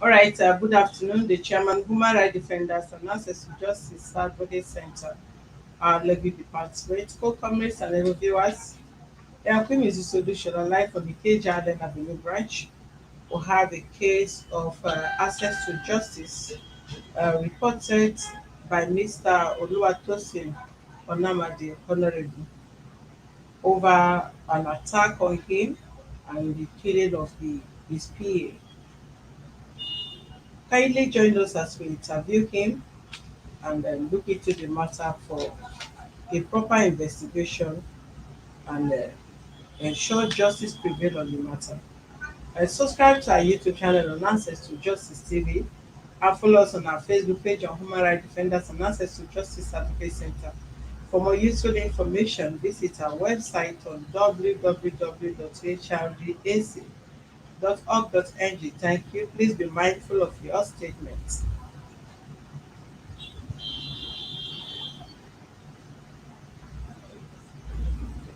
All right, good afternoon. The chairman, Human Rights Defenders and Access to Justice Advocate Center, our Levy Department, co-comrades and reviewers. The Queen is a solution alive for the KJRN Avenue branch. We have a case of access to justice reported by Mr. OLAWATOSIN Onamade, Honorable, over an attack on him and the killing of his PA. Kindly join us as we interview him and look into the matter for a proper investigation and ensure justice prevail on the matter. Subscribe to our YouTube channel on Access to Justice TV and follow us on our Facebook page on Human Rights Defenders and Access to Justice Advocate Center. For more useful information, visit our website on www.hrdac.org.ng. Thank you. Please be mindful of your statements.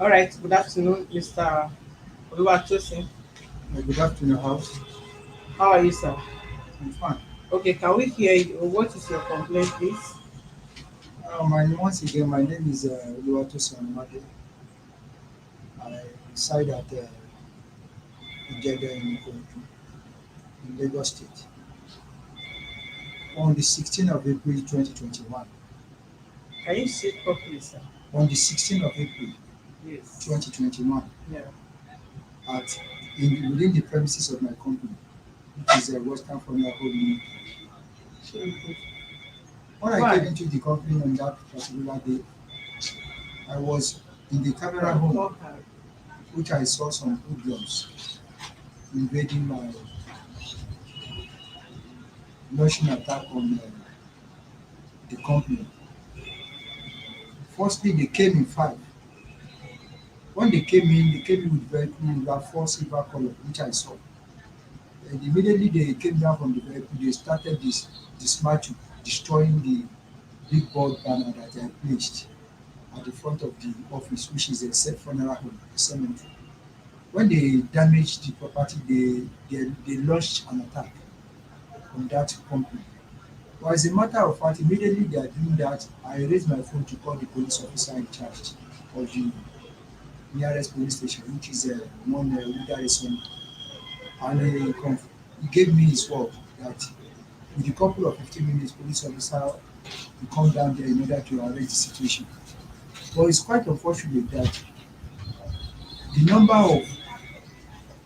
All right, good afternoon, Mr. Oluwatosin. Good afternoon, House. How are you, sir? I'm fine. Okay, can we hear you? What is your complaint, please? Once again, my name is Oluwatosin Onamade. I reside at IJEDE in Lagos State. On the 16th of April 2021, Can you sit properly, sir? on the 16th of April Yes. 2021, Yeah. within the premises of my company, which is a Western Formula Holding. When I Why? came into the company on that particular day, I was in the camera home, which I saw some hoodlums invading my launching attack on the company. Firstly, they came in five. When they came in with vehicle with four silver color, which I saw. And immediately they came down from the vehicle, they started dismantle, destroying the big board banner that I placed at the front of the office, which is a safe funeral home, a cemetery. When they damaged the property, they launched an attack on that company. But as a matter of fact, immediately they are doing that, I raised my phone to call the police officer in charge of the nearest police station, which is one Udarison. And he gave me his word that with a couple of 15 minutes, police officer will come down there in order to arrange the situation. But it's quite unfortunate that the number of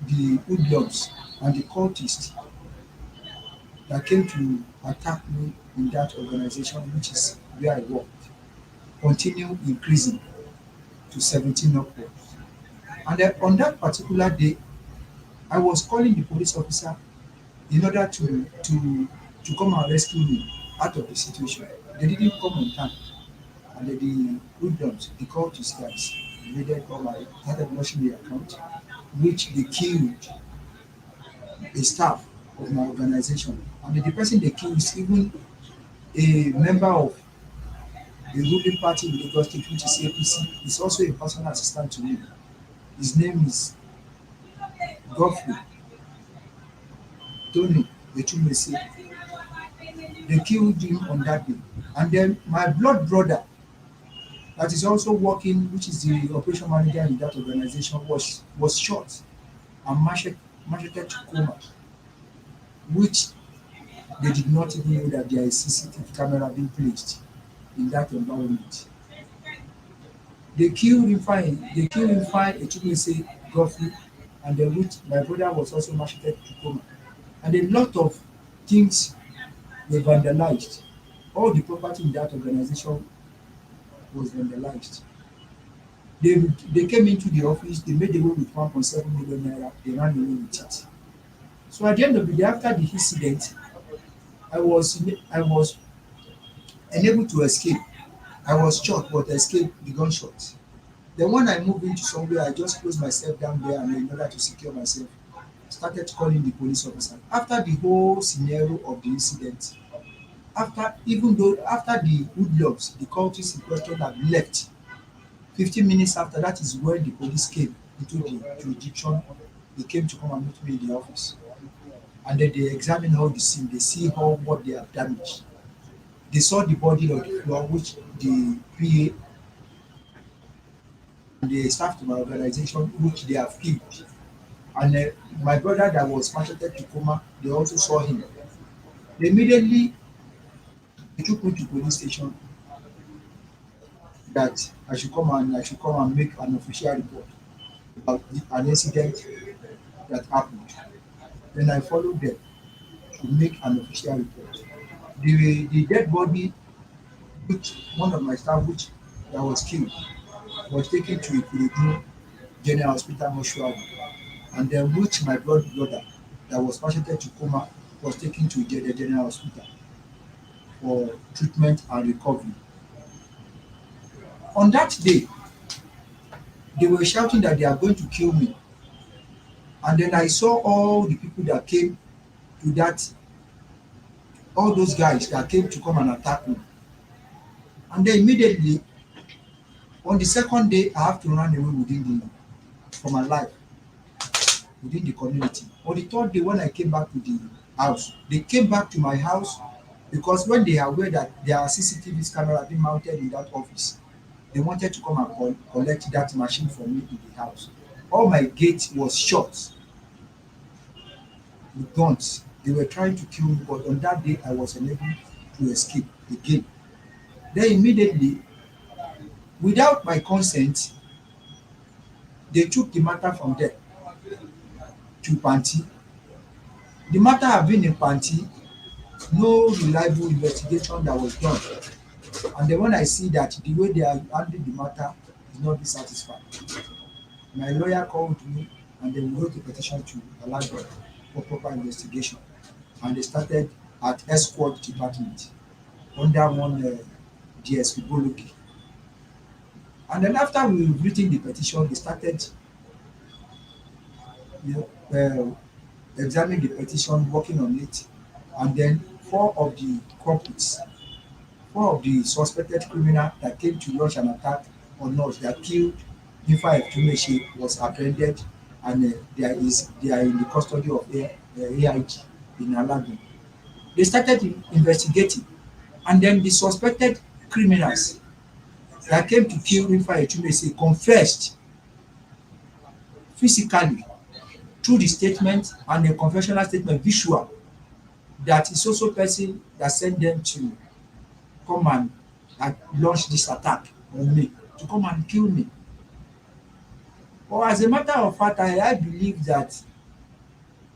the hoodlums and the cultists that came to attack me in that organization, which is where I worked, continue increasing to 17 upwards. And on that particular day, I was calling the police officer in order to come and rescue me out of the situation. They didn't come on time. And the hoodlums, the cultists guys, invaded all my started watching the account, which they killed a staff of my organization. And the person they killed is even a member of the ruling party in Lagos State, which is APC. Is also a personal assistant to me. His name is Godfrey Tony Etumese. They killed him on that day. And then my blood brother, that is also working, which is the operation manager in that organization, was shot and macheted to coma, which they did not even know that there is CCTV camera being placed in that environment. They killed him fine. They killed him fine. It took me say Godfrey, and then which my brother was also macheted to coma, and a lot of things were vandalized. All the property in that organization was vandalized. They they came into the office. They made away with 1.7 million naira. They ran away with it. So at the end of the day, after the incident, I was unable to escape. I was shot, but I escaped the gunshot. Then when I moved into somewhere, I just closed myself down there and in order to secure myself, started calling the police officer. After the whole scenario of the incident, after the hoodlums, the cultists in question had left, 15 minutes after that is when the police came into the jurisdiction. They came to come and meet me in the office. and then they examine all the scene. They see how what they have damaged. They saw the body on the floor, which the PA and the staff to my organization, which they have killed. And my brother that was macheted to coma, they also saw him. They immediately they took me to police station that I should come and make an official report about an incident that happened. Then I followed them to make an official report. The dead body, which one of my staff, which that was killed, was taken to Ikorodu General Hospital mortuary, and then which my brother that was macheted to coma was taken to IJEDE General Hospital for treatment and recovery. On that day, they were shouting that they are going to kill me, and then I saw all the people that came to that, all those guys that came to come and attack me. And then immediately on the second day, I have to run away within for my life within the community. On the third day, when I came back to the house, they came back to my house because when they are aware that there are CCTV cameras being mounted in that office, they wanted to come and collect that machine from me in the house. All my gate was shut with guns. They were trying to kill me, but on that day I was unable to escape again. Then immediately, without my consent, they took the matter from there to Panti. The matter have been in Panti, no reliable investigation that was done. And then when I see that the way they are handling the matter is not be satisfied, my lawyer called me and then we wrote a petition to Alagba for proper investigation. And they started at escort department under one DSP Bologi. And then after we've written the petition, they started you examining the petition, working on it, and then four of the suspected criminal that came to launch an attack on us that killed Nifa Etumeshi was apprehended, and they are in the custody of AIG in Alagoon. They started investigating, and then the suspected criminals that came to kill Nifa Etumeshi confessed physically through the statement and a confessional statement visual that is also person that sent them to come and launch this attack on me, to come and kill me. But as a matter of fact, I believe that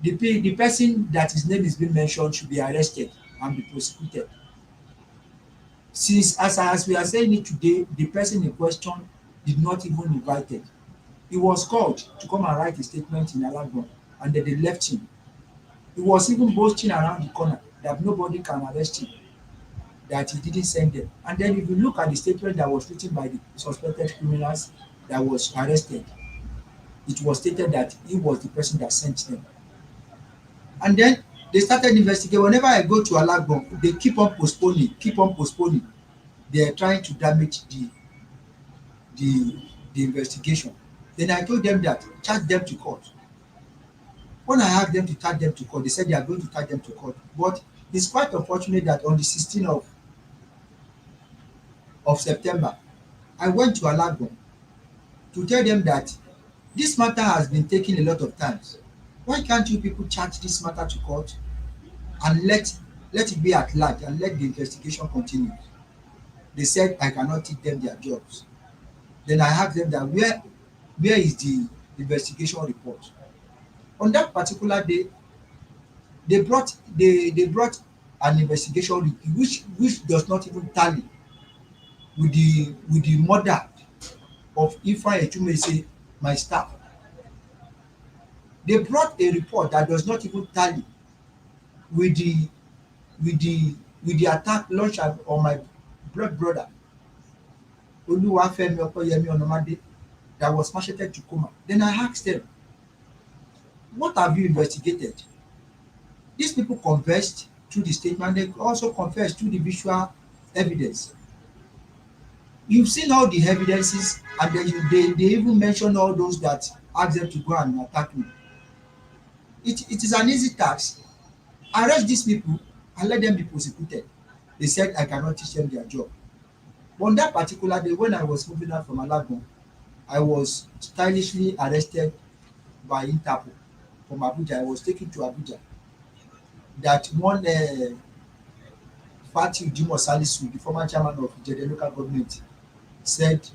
the person that his name is being mentioned should be arrested and be prosecuted. Since as we are saying it today, the person in question did not even invited. He was called to come and write a statement in Alagoon, and then they left him. He was even boasting around the corner that nobody can arrest him, that he didn't send them. And then if you look at the statement that was written by the suspected criminals that was arrested, it was stated that he was the person that sent them. And then they started investigating. Whenever I go to Alagoon, they keep on postponing. They are trying to damage the investigation. Then I told them that charge them to court. When I asked them to charge them to court, they said they are going to charge them to court. But it's quite unfortunate that on the 16th of September, I went to Alagoon to tell them that this matter has been taking a lot of times. Why can't you people charge this matter to court and let it be at large and let the investigation continue? They said I cannot teach them their jobs. Then I asked them that where is the investigation report? On that particular day, they brought an investigation report which does not even tally with the murder of Ifa Etumese, my staff. They brought a report that does not even tally with the attack launched on my brother Oluwafemi Okoyemi Onamade that was macheted to coma. Then I asked them, what have you investigated? These people confessed through the statement. They also confessed through the visual evidence. You've seen all the evidences, and then they even mentioned all those that asked them to go and attack me. It is an easy task arrest these people and let them be prosecuted. They said I cannot teach them their job. But on that particular day when I was moving out from Alagbon, I was stylishly arrested by Interpol from Abuja. I was taken to Abuja. That one Fatiu Jimoh Salisu, the former chairman of IJEDE local government, said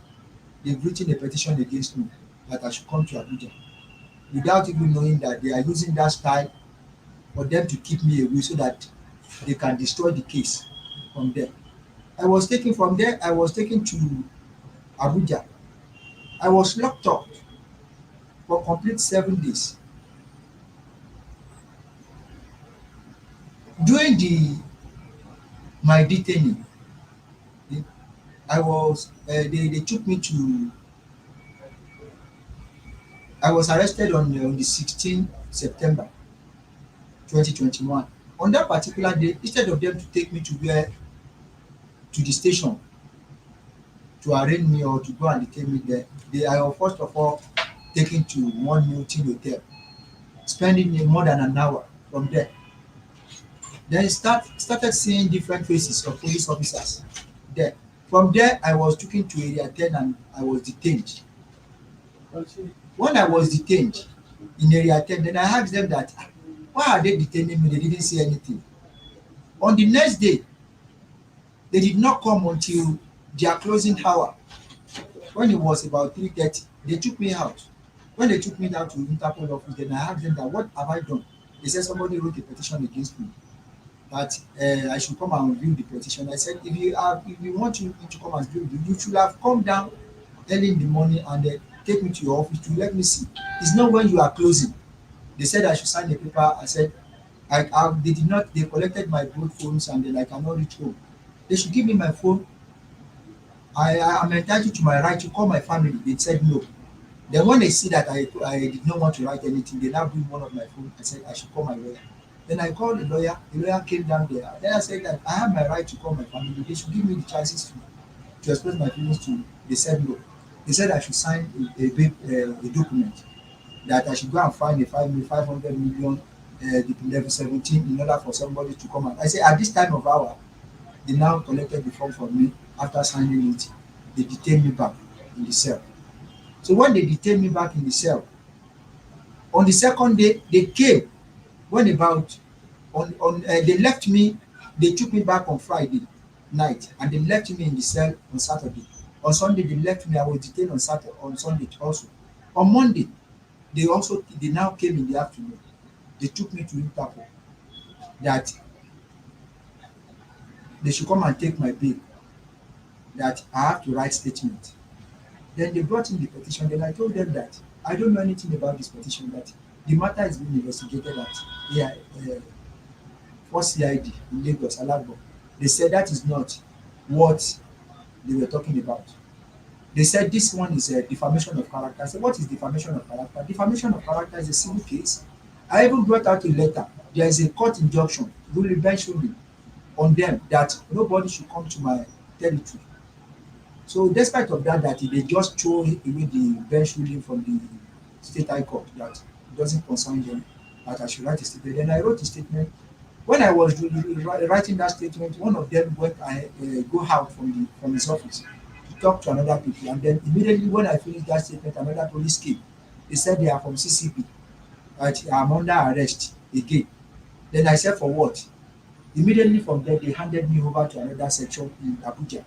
they've written a petition against me that I should come to Abuja without even knowing that they are using that style for them to keep me away so that they can destroy the case from there. I was taken to Abuja. I was locked up for complete 7 days. During my detaining, they, they took me to. I was arrested on the 16th September 2021. On that particular day, instead of them to take me to the station to arraign me or to go and detain me there, they are first of all taken to one Hilton hotel, spending more than an hour from there. Then started seeing different faces of police officers there. From there, I was taken to area 10 and I was detained. When I was detained in area 10, then I asked them that, why are they detaining me? They didn't say anything. On the next day, they did not come until their closing hour. When it was about 3:30, they took me out. When they took me down to Interpol office, then I asked them that, what have I done? They said somebody wrote a petition against me, that I should come and review the petition. I said, if you want to come and review, you should have come down early in the morning and take me to your office to let me see. It's not when you are closing. They said I should sign a paper. I said, they did not. They collected my both phones and then I cannot reach home. They should give me my phone. I am entitled to my right to call my family. They said no. Then when they see that I did not want to write anything, they now bring one of my phone. I said I should call my lawyer. Then I called the lawyer. The lawyer came down there. Then I said that I have my right to call my family. They should give me the chances to express my feelings to. They said no. They said I should sign a document that I should go and find a 500 million level 17 in order for somebody to come out. I said at this time of hour, they now collected the form from me. After signing it, they detained me back in the cell. So when they detained me back in the cell, on the second day, they came. When about they left me, they took me back on Friday night and they left me in the cell on Saturday. On Sunday, they left me. I was detained on Sunday also. On Monday, they now came in the afternoon. They took me to Interpol that they should come and take my bail, that I have to write statement. Then they brought in the petition. Then I told them that I don't know anything about this petition, that the matter is being investigated at for CID in Lagos, Alagbon. They said that is not what they were talking about. They said this one is a defamation of character. I said, what is defamation of character? Defamation of character is a civil case. I even brought out a letter. There is a court injunction, ruling bench ruling on them that nobody should come to my territory. So despite of that, they just throw away the bench ruling from the state high court that it doesn't concern them, that I should write a statement. Then I wrote a statement. When I was writing that statement, one of them went go out from his office to talk to another people, and then immediately when I finished that statement, another police came. They said they are from CCP, that I'm under arrest again. Then I said, for what? Immediately from there, they handed me over to another section in Abuja.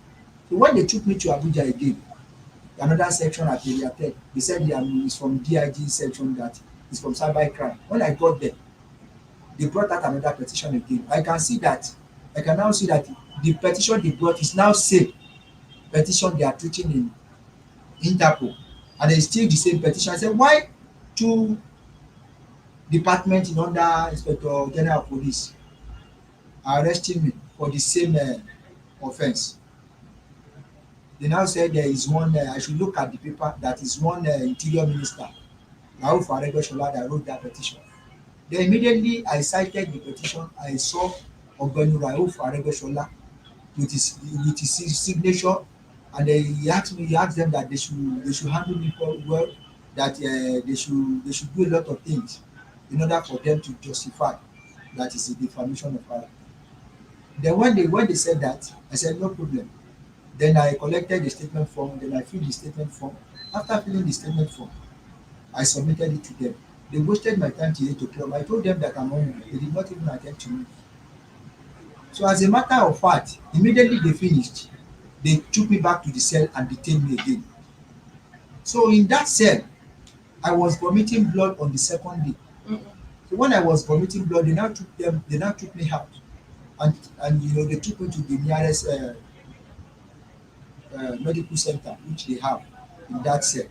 So when they took me to Abuja again, another section at area 10, they said it's from DIG section, that is from cyber crime. When I got there, they brought out another petition again. I can now see that the petition they brought is now same petition they are treating in Interpol, and it's still the same petition. I said, why two departments in under Inspector General of Police are arresting me for the same offense? They now said there is one, I should look at the paper, that is one interior minister, Rauf Aregbesola, that wrote that petition. Then immediately I cited the petition. I saw Ogbeni Rauf Aregbesola with his signature, and he asked them that they should handle me well, that they should do a lot of things in order for them to justify that is a defamation of character. Then when they said that, I said no problem. Then I collected the statement form, then I filled the statement form. After filling the statement form, I submitted it to them. They wasted my time till 8 o'clock. I told them that I'm hungry. They did not even attend to me. So as a matter of fact, immediately they finished, they took me back to the cell and detained me again. So in that cell, I was vomiting blood on the second day. Mm-mm. So when I was vomiting blood, they now took me out, and they took me to the nearest medical center which they have in that cell.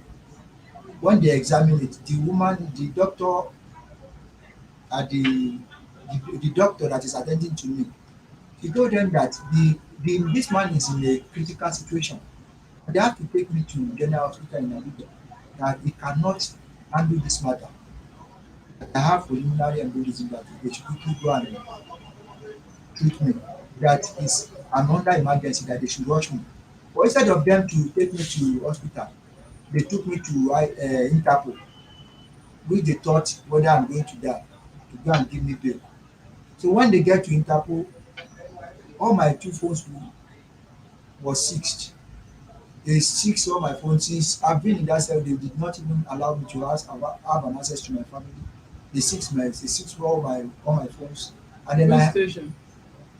When they examined it, the doctor, the doctor that is attending to me, he told them that this man is in a critical situation. They have to take me to general hospital in Abuja. That he cannot handle this matter. I have pulmonary embolism that they should quickly go and treat me. That is I'm under emergency that they should rush me. But instead of them to take me to hospital, they took me to Interpol, which they thought whether I'm going to die, to go and give me bail. So when they get to Interpol, all my two phones was seized. They seized all my phones. Since I've been in that cell, they did not even allow me to have an access to my family. They seized all my phones, and then Which I station?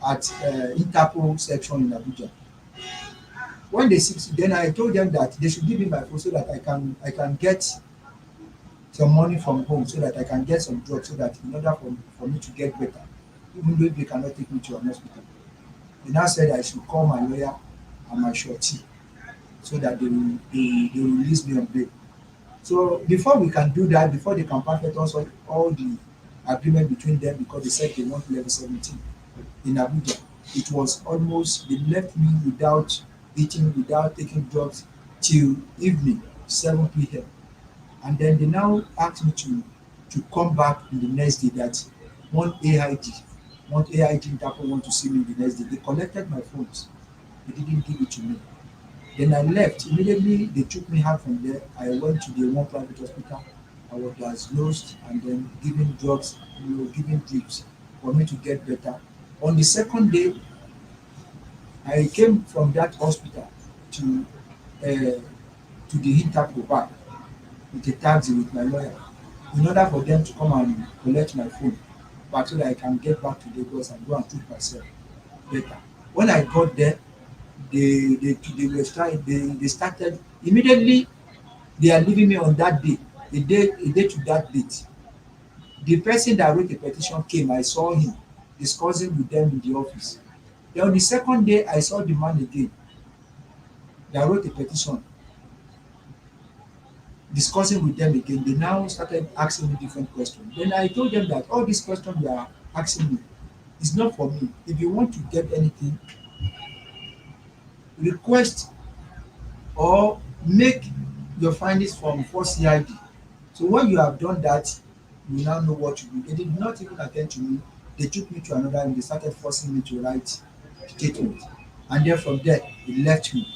at Interpol section in Abuja. When they seized, then I told them that they should give me my phone so that I can get some money from home, so that I can get some drugs, so that in order for me to get better, even though they cannot take me to an hospital. They now said I should call my lawyer and my surety, so that they will release me on bail. So before we can do that, before they can perfect also all the agreement between them, because they said they want level 17 in Abuja, it was almost, they left me without eating, without taking drugs till evening, 7 p.m. And then they now asked me to come back in the next day, that one AID, one AIG Interpol want to see me the next day. They collected my phones. They didn't give it to me. Then I left. Immediately they took me out from there. I went to the one private hospital. I was diagnosed and then given drugs, given drips for me to get better. On the second day, I came from that hospital to the Interpol back with a taxi with my lawyer, in order for them to come and collect my phone back, so that I can get back to Lagos and go and treat myself better. When I got there, they started immediately. They are leaving me on that day, a day to that date. The person that wrote the petition came. I saw him discussing with them in the office. Then on the second day, I saw the man again that wrote the petition discussing with them again. They now started asking me different questions. Then I told them that all these questions you are asking me is not for me. If you want to get anything, request or make your findings from first CID. So when you have done that, you now know what to do. They did not even attend to me. They took me to another room. They started forcing me to write statement. And then from there, they left me.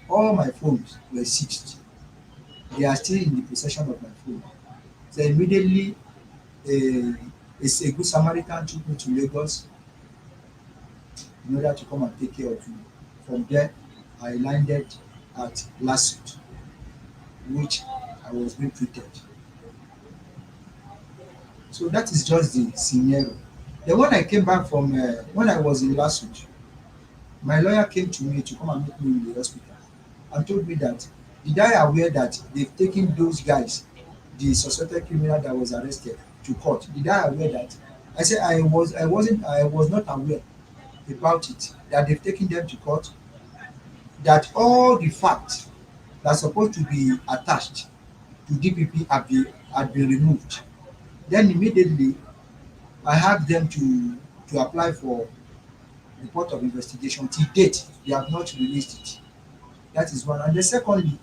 All my phones were seized. They are still in the possession of my phone. So immediately, a, a good Samaritan took me to Lagos in order to come and take care of me. From there, I landed at Lasuth, which I was being treated. So that is just the scenario. Then when I came back when I was in Lasuth, my lawyer came to me to come and meet me in the hospital and told me that, did I aware that they've taken those guys, the suspected criminal that was arrested, to court? Did I aware that? I said I was not aware about it, that they've taken them to court, that all the facts that are supposed to be attached to DPP had been removed. Then immediately I asked them to apply for report of investigation. Till date, they have not released it. That is one. And then secondly,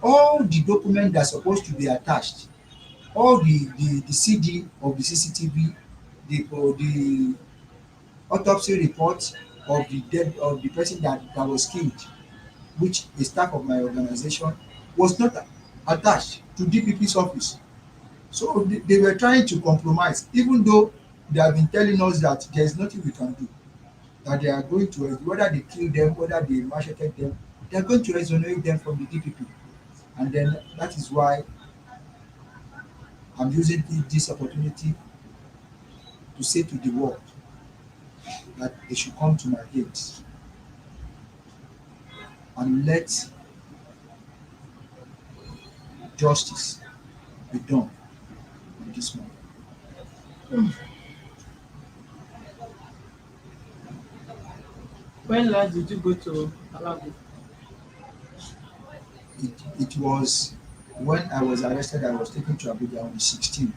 all the documents that are supposed to be attached, all the CD of the CCTV, the autopsy report of the dead of the person that was killed, which a staff of my organization, was not attached to DPP's office. So they were trying to compromise, even though they have been telling us that there is nothing we can do, that they are going to, whether they kill them, whether they macheted them, they are going to exonerate them from the DPP. And then that is why I'm using this opportunity to say to the world that they should come to my aid and let justice be done on this man. When last did you go to Alago? It was when I was arrested, I was taken to Abuja on the 16th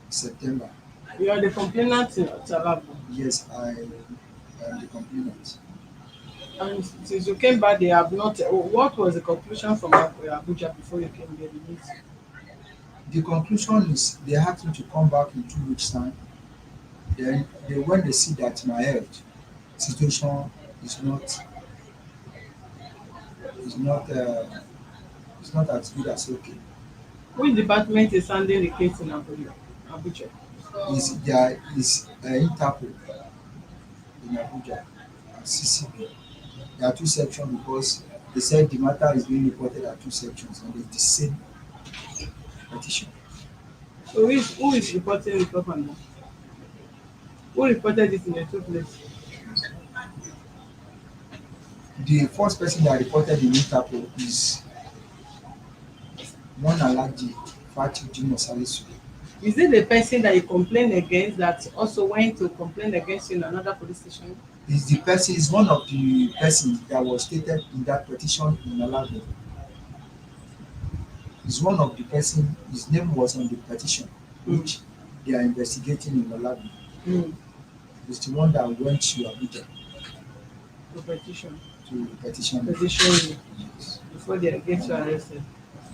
September. You are the complainant in Alago. Yes, I am the complainant. And since you came back, they have not. What was the conclusion from Abuja before you came here? The meeting? The conclusion is they asked me to come back in 2 weeks' time. Then when they see that my health situation is not is not is not as good as okay, Which department is handling the case in Abuja? Abuja. is there is Interpol in Abuja and CCB. There are two sections because they said the matter is being reported at two sections and it's the same petition. So who is reporting the government? Who reported it in the two places? The first person that reported in Interpol is one Alhaji Fatu Jimoh Salisu. Is it the person that you complained against that also went to complain against you in another police station? Is one of the persons that was stated in that petition in Alago. Is one of the person, his name was on the petition which they are investigating in Alago. Mm. Is the one that went to Abuja The petition. to petition. Petition you Yes. before they get you arrested.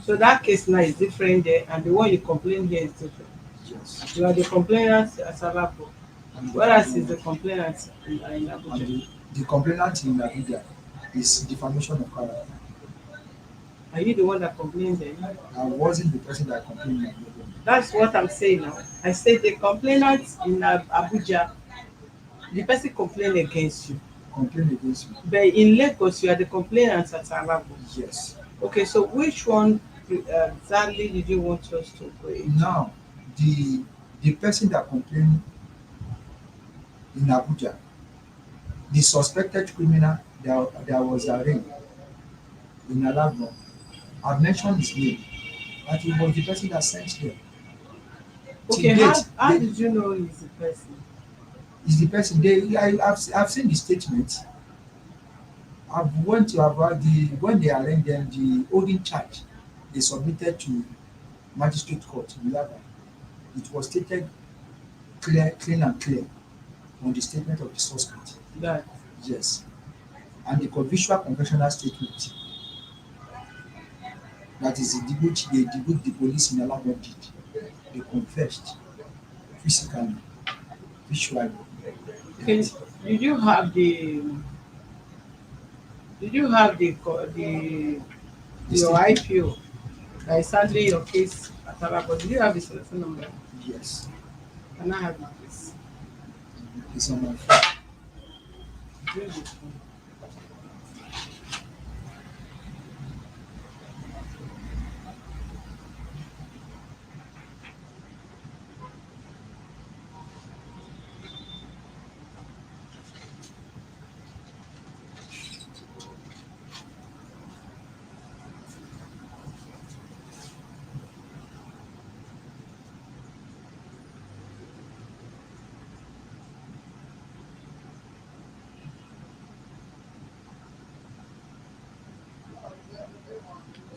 So that case now is different there, and the one you complain here is different. Yes. You are the complainant at Alago, And whereas is the complainant in and Abuja. the complainant in Abuja is defamation of character. Are you the one that complained there? I wasn't the person that complained in Abuja. That's what I'm saying now. I said the complainant in Abuja, the person complained against you. Complained against me. But in Lagos, you are the complainant at Alago. Yes. Okay, so which one exactly did you want us to go into? Now, the person that complained in Abuja, the suspected criminal that was arraigned in Alagbon, I've mentioned his name, that he was the person that sent them. Okay, Till date, how did you know he's the person? is the person I've seen the statement. I've went to about when they arraigned them, the holding charge they submitted to magistrate court in Yaba. It was stated clean and clear on the statement of the suspect. That Yes. And the visual confessional statement, that is which the police in Alabama did. They confessed physically, visually. okay, did you have the The your statement, IPO that is handling your case at Alago? Did you have his telephone number? yes, Can I have my case? it's on my phone. Bring the phone.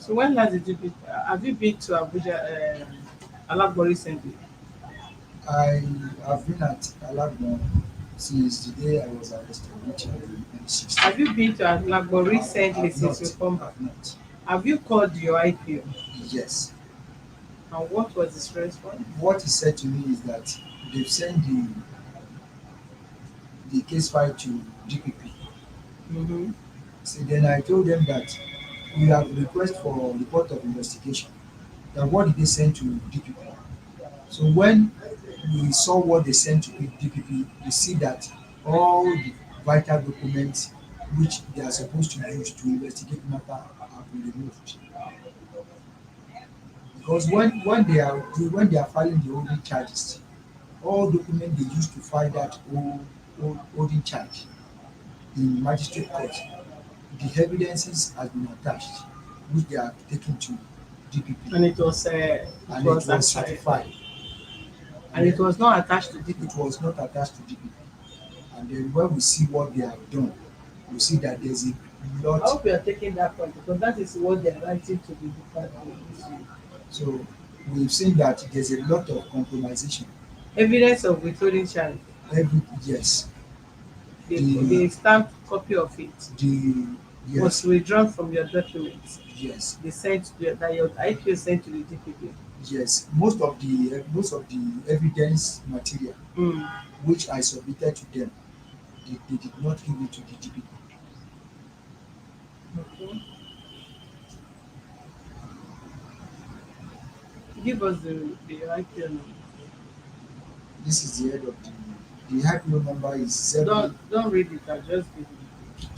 So when last did you be? Have you been to Abuja, Alago recently? I have been at Alabama since the day I was arrested, which was on the 16th. Have you been to Alago recently I've since you not. come back? I've not. Have you called your IPO? Yes. And what was his response? What he said to me is that they've sent the case file to DPP. Mm-hmm. So then I told them that we have request for report of investigation. That what did they send to DPP? So when we saw what they sent to DPP, we see that all the vital documents which they are supposed to use to investigate matter have been removed. Because when they are filing the holding charges, all documents they use to file that holding charge in magistrate court, the evidences has been attached, which they have taken to DPP, And it and it was was actually, certified, and and it then was not attached to it DPP. was not attached to DPP. And then when we see what they have done, we see that there's a I lot. hope you are taking that point because that is what they are writing to the department. So we've seen that there's a lot of compromisation. Evidence of withholding charge. Every yes, the The stamped copy of it the was yes, withdrawn from your documents. yes, They sent that your IPO sent to the DPP. yes. Most of the evidence material Mm. which I submitted to them, they did not give it to the DPP. Okay. Give us the IPO number. This is the head of the IPO number is seven. Don't read it. I just give it.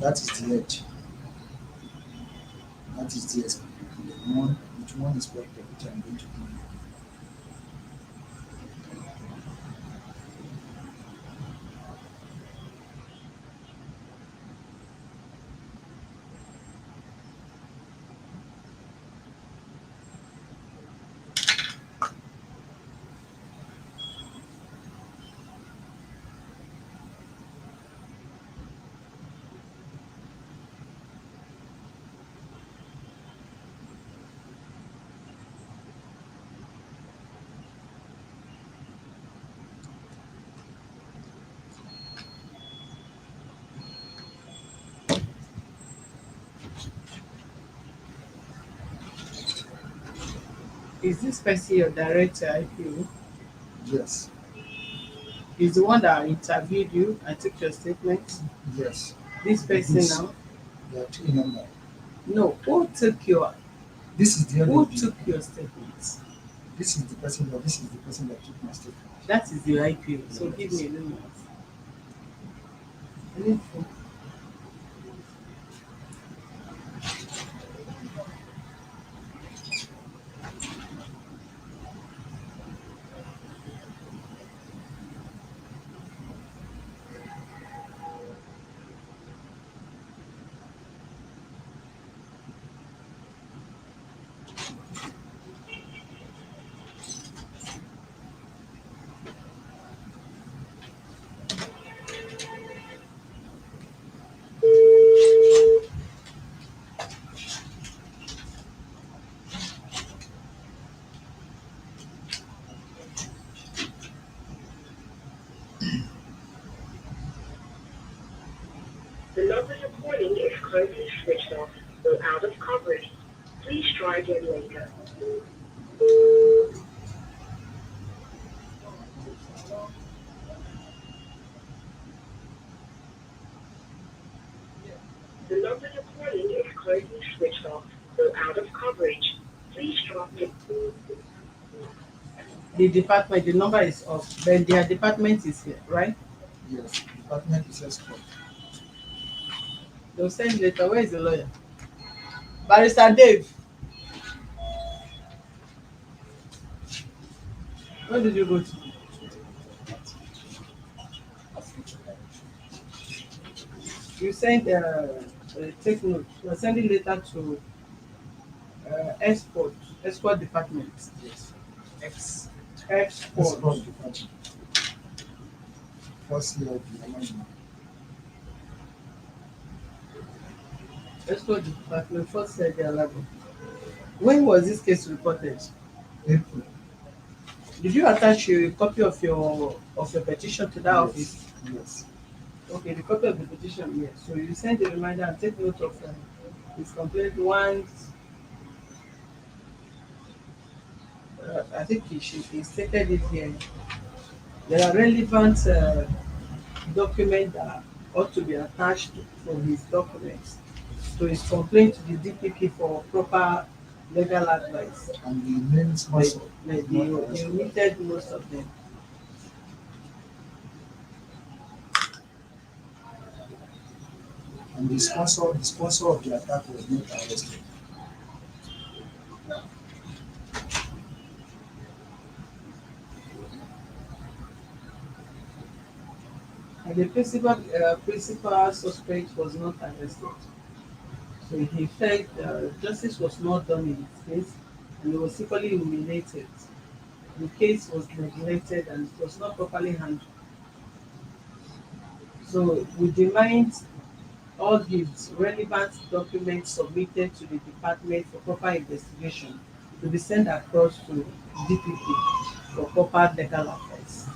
That is the head. That is the SP. The one which one inspector which I'm going to give you. Is this person your director IPO? Yes, Is the one that interviewed you and took your statement? yes. This person This now? there are three number. No. This is the head Who of the took your statement? this is the person that this is the person that took my statement. That is the IPO. So give me a moment. I need to- The number you're calling is currently switched off or out of coverage. Please try again later. The number you're calling is currently switched off or out of coverage. Please try again. The department, the number is off, but their department is here, right? Yes, department is escort. They'll send later. Where is the lawyer? Barrister Dave. Where did you go to? You sent take note. You're sending letter to export department. Yes. Ex Escort export. department. First year of the amendment. Export department first said they are liable. When was this case reported? April. Did you attach a copy of your petition to that office? Yes. Okay, the copy of the petition, yes. So you send a reminder and take note of his complaint once. I think he stated it here. There are relevant documents that ought to be attached for his documents to his complaint to the DPP for proper legal advice. And the main They, sponsor they, is they not arrested. omitted most of them. And the sponsor of the attack was not arrested. And the principal suspect was not arrested. So he felt justice was not done in his case and he was equally humiliated. The case was neglected and it was not properly handled. So we demand all his relevant documents submitted to the department for proper investigation to be sent across to DPP for proper legal advice.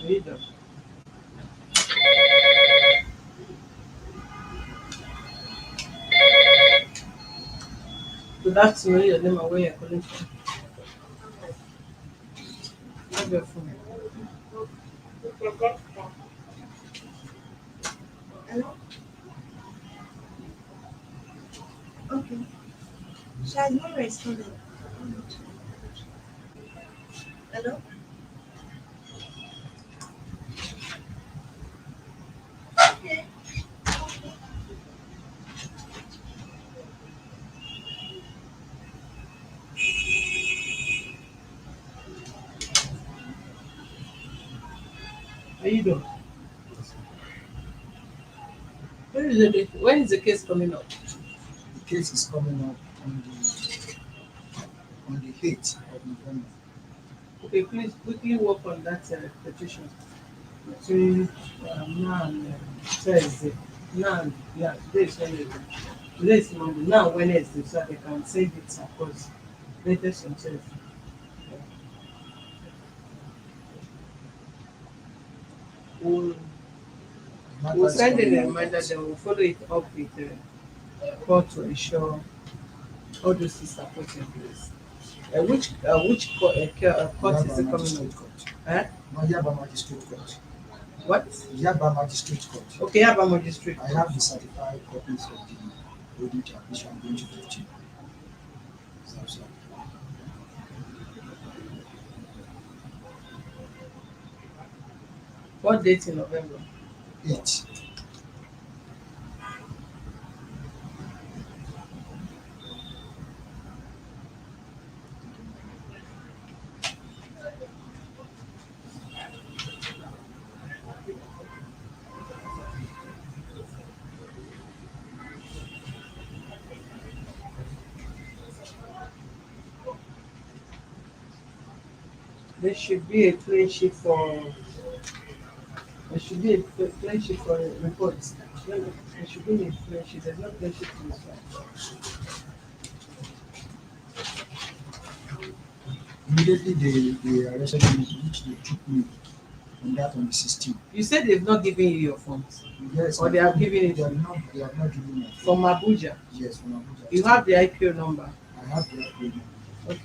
Read them. Good afternoon, your name and where you're calling from. Have your phone. Hello? Okay. She has not responded. Hello? Okay. How you doing? When is the case coming up? The case is coming up on the 8th of November. Okay, please quickly work on that petition between now and Thursday. Now, yeah, today is Wednesday. Today is Monday. Now Wednesday, so they can send it across. Latest on Thursday. We'll, The matter we'll is send in coming a out reminder, that then we'll follow it up with court to ensure all those things are put in place. Court is Yaba it coming Magistrate up? Court. Eh? Not Yaba Magistrate Court. What? Yaba Magistrate Court. Okay, Yaba Magistrate. I have the certified copies of the audit which I'm going to give to you. So, What date in November? 8. There should be a clean sheet for. There should be a clean sheet for reports. There should be a clean sheet. There's no clean sheet for this one. Immediately they arrested me, which they took me on the 16th. You said they've not given you your funds, Yes, or they have given it they have not given me. from Abuja. Yes, from Abuja. You have the IPO number. I have the agreement. Okay.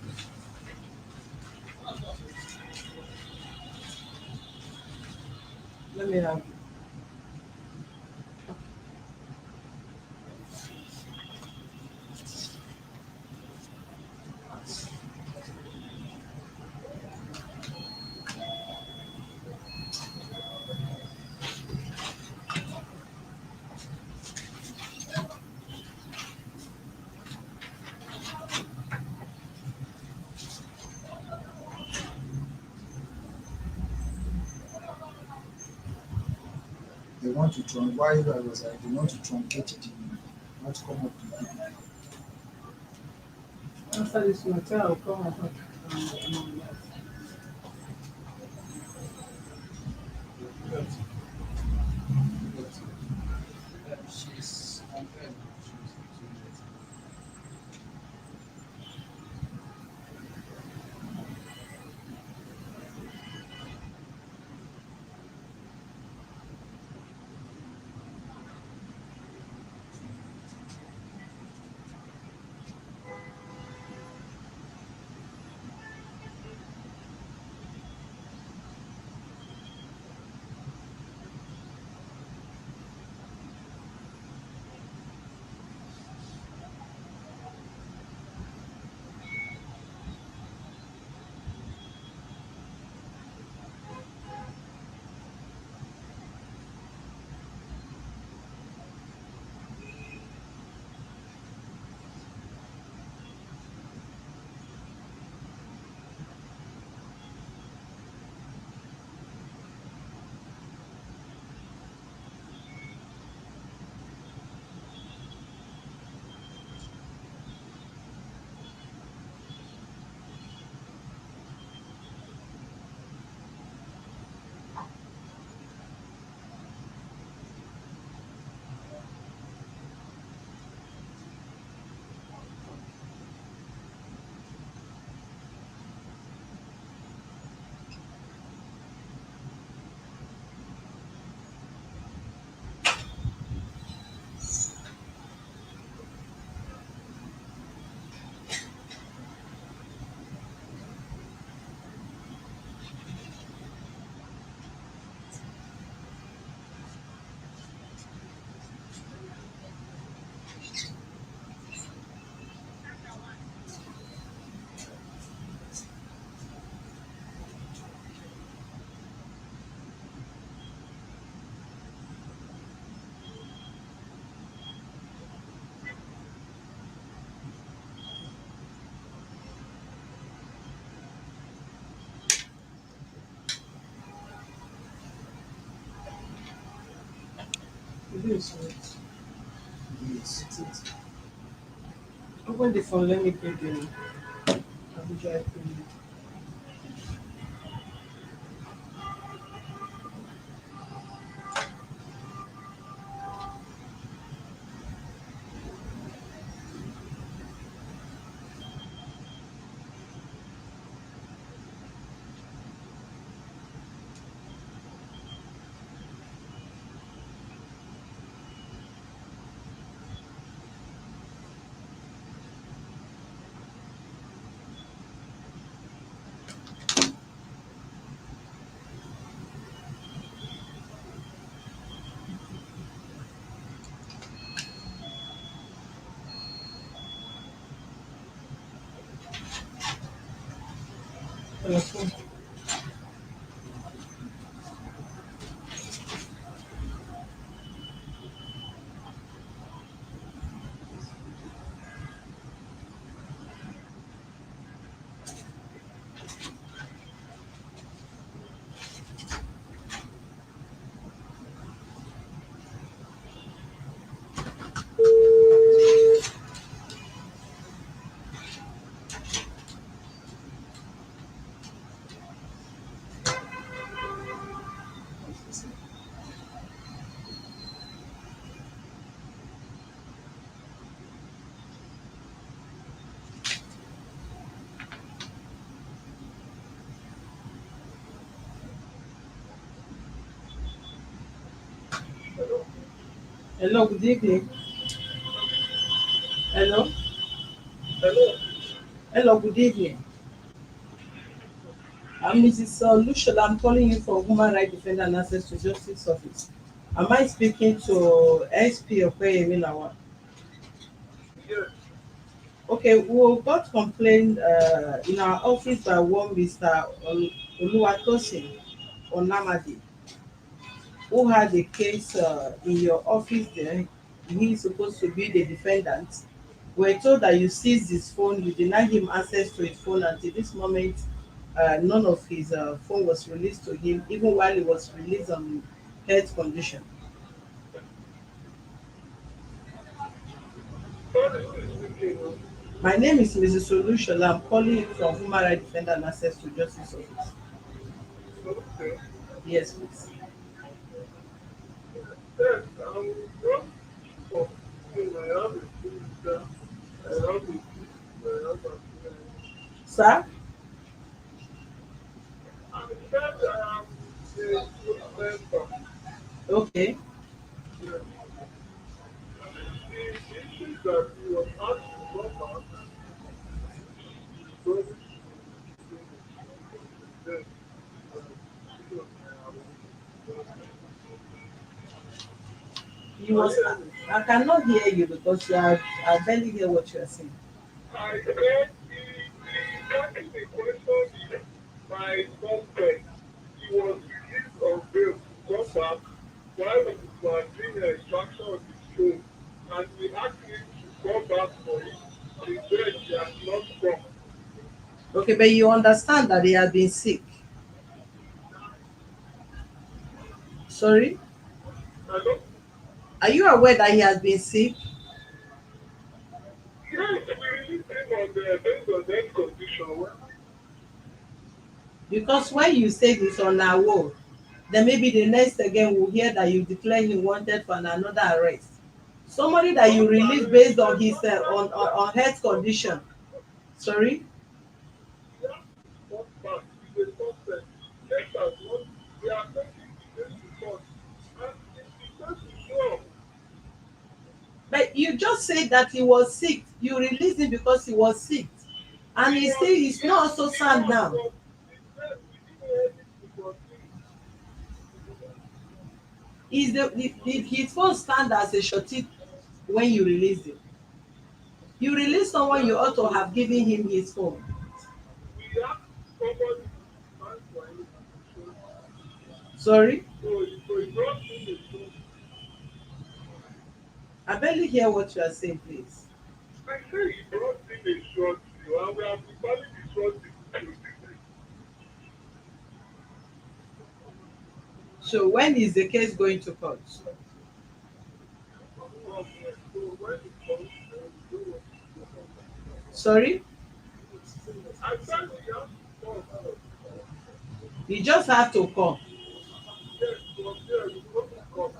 Let me have. They want to while I was they want to truncate the outcome of the people. After this matter, I'll come and talk. She's confirmed. This is Yes. it. Open the phone, let me pay the Abuja payment. Telephone. Hello, good evening. Hello. Hello. Hello, good evening. I'm Mrs. Lushola. I'm calling you from Human Rights Defender and Access to Justice Office. Am I speaking to SP Okoyemi Lawa? Yes. Okay, we got complaint in our office by one Mr. Olawatosin Onamade, who had a case in your office there. He is supposed to be the defendant. We're told that you seized his phone, you denied him access to his phone until this moment. None of his phone was released to him, even while he was released on health condition. Sorry, who is speaking? My name is Mrs. Olushola. I'm calling you from Human Rights Defender and Access to Justice Office. Okay. Yes, please. Yes, I'm just for I have a sister. I have a sister. I have a friend. Sir? I said I am a good member. Okay. Yes. The issue that he was asked to come back is going to then because I You can was you hear me? I cannot hear you because I barely hear what you are saying. I said the asking the question is my suspect. He was released on bail to come back while we were doing an extraction of his phone, and we asked him to come back for it. He said he has not come. Okay, but you understand that he has been sick. Sorry? Hello? Are you aware that he has been sick? Yes, we released him on the based on that condition. Well, Because when you say this on our word, then maybe the next again we'll hear that you declare him wanted for another arrest. Somebody that you not release based on arrested, his not on health condition. Sorry? he has to report back. He's a suspect. Let us not. We are taking the case to court. And if the case is wrong, But you just said that he was sick. You released him because he was sick. And he he was, still he's not yes, also he sad was, now. but he said we didn't hear anything from him. Is did his phone stand as a shorty when you released him? You release someone, you ought to have given him his phone. We asked somebody to stand for him and he showed. Sorry? So he brought him a phone. I barely hear what you are saying, please. I say he brought him a short video and we have been calling the short video to today. So when is the case going to court? when it comes, we know what to do about that. Sorry, I said we have to talk. you just have to come. Yes, from there we want to come.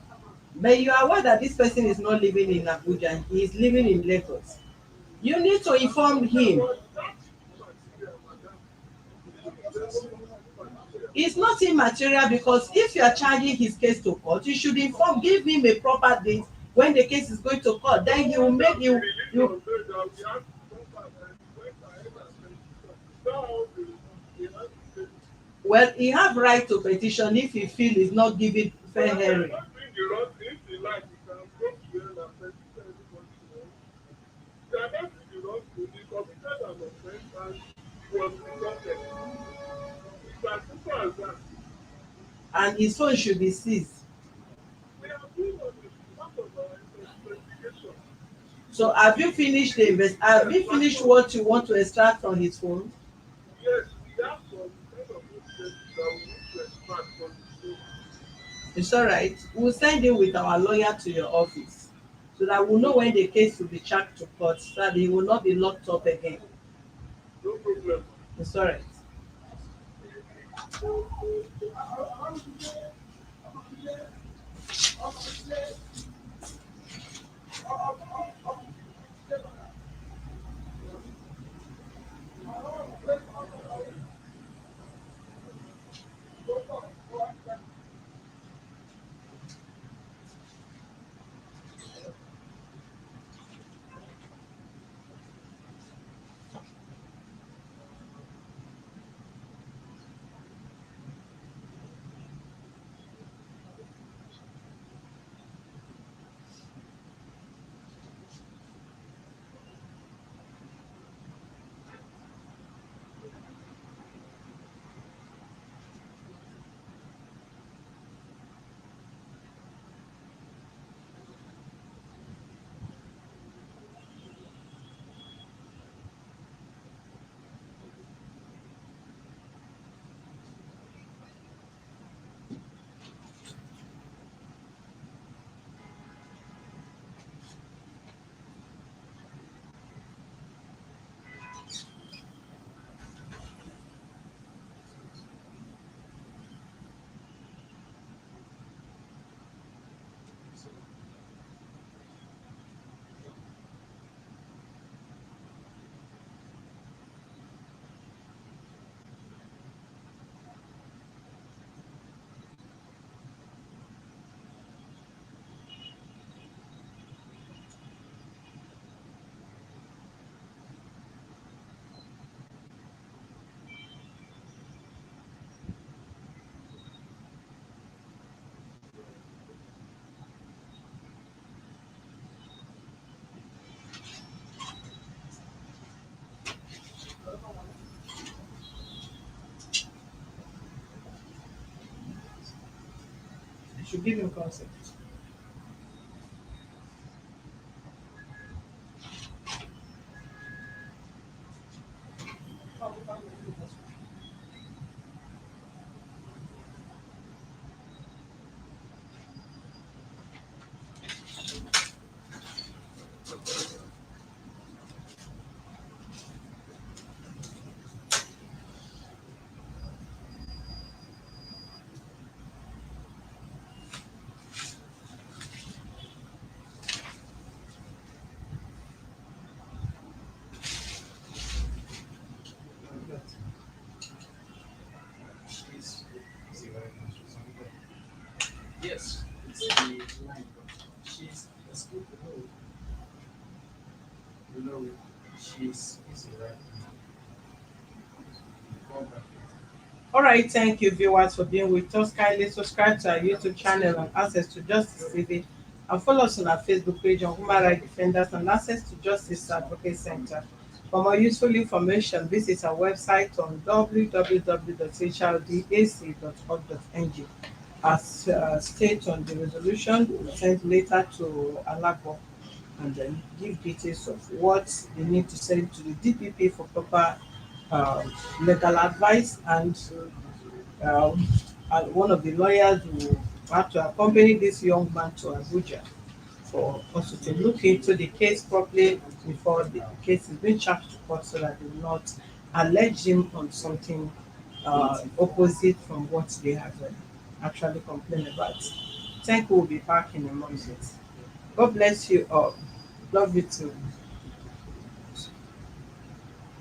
But you are aware that this person is not living in Abuja, he is living in Lagos. You need to inform Yeah, him. but that is immaterial, madam. This is very much immaterial. It's not immaterial because if you are charging his case to court, you should inform, give him a proper date when the case is going to court. Then he will make The you religion said that we have to come back and he went ahead and petition. Now they have to say, well, he have right to petition if he feel is not given but fair I am hearing. not doing the wrong thing. If he like, he can go to hell and petition anybody he wants. They are not doing the wrong thing. He committed an offense and he was reported. It's as simple as that. And his phone should be seized. We are doing on the part of our investigation. So have you finished have you finished what you want to extract from his phone? Yes, we have some kind of evidence that we need to extract from the phone. It's all right. We'll send him with our lawyer to your office so that we'll know when the case will be charged to court so that he will not be locked up again. No problem. It's all right. You should give him consent. She's busy right now. She's on the yes, it's the line. She's let's go below. She's busy right now. Call back. All right, thank you, viewers, for being with us. Kindly subscribe to our YouTube channel on Access to Justice TV and follow us on our Facebook page on Human Rights Defenders and Access to Justice Advocate Center. For more useful information, visit our website on www.hrdac.org.ng. As stated on the resolution, we will send later to Alagbo and then give details of what they need to send to the DPP for proper uh, legal advice and one of the lawyers who had to accompany this young man to Abuja for us to look into the case properly before the case is being charged to court so that they will not allege him on something opposite from what they have actually complained about. Thank you. We'll be back in a moment. God bless you all. Love you too.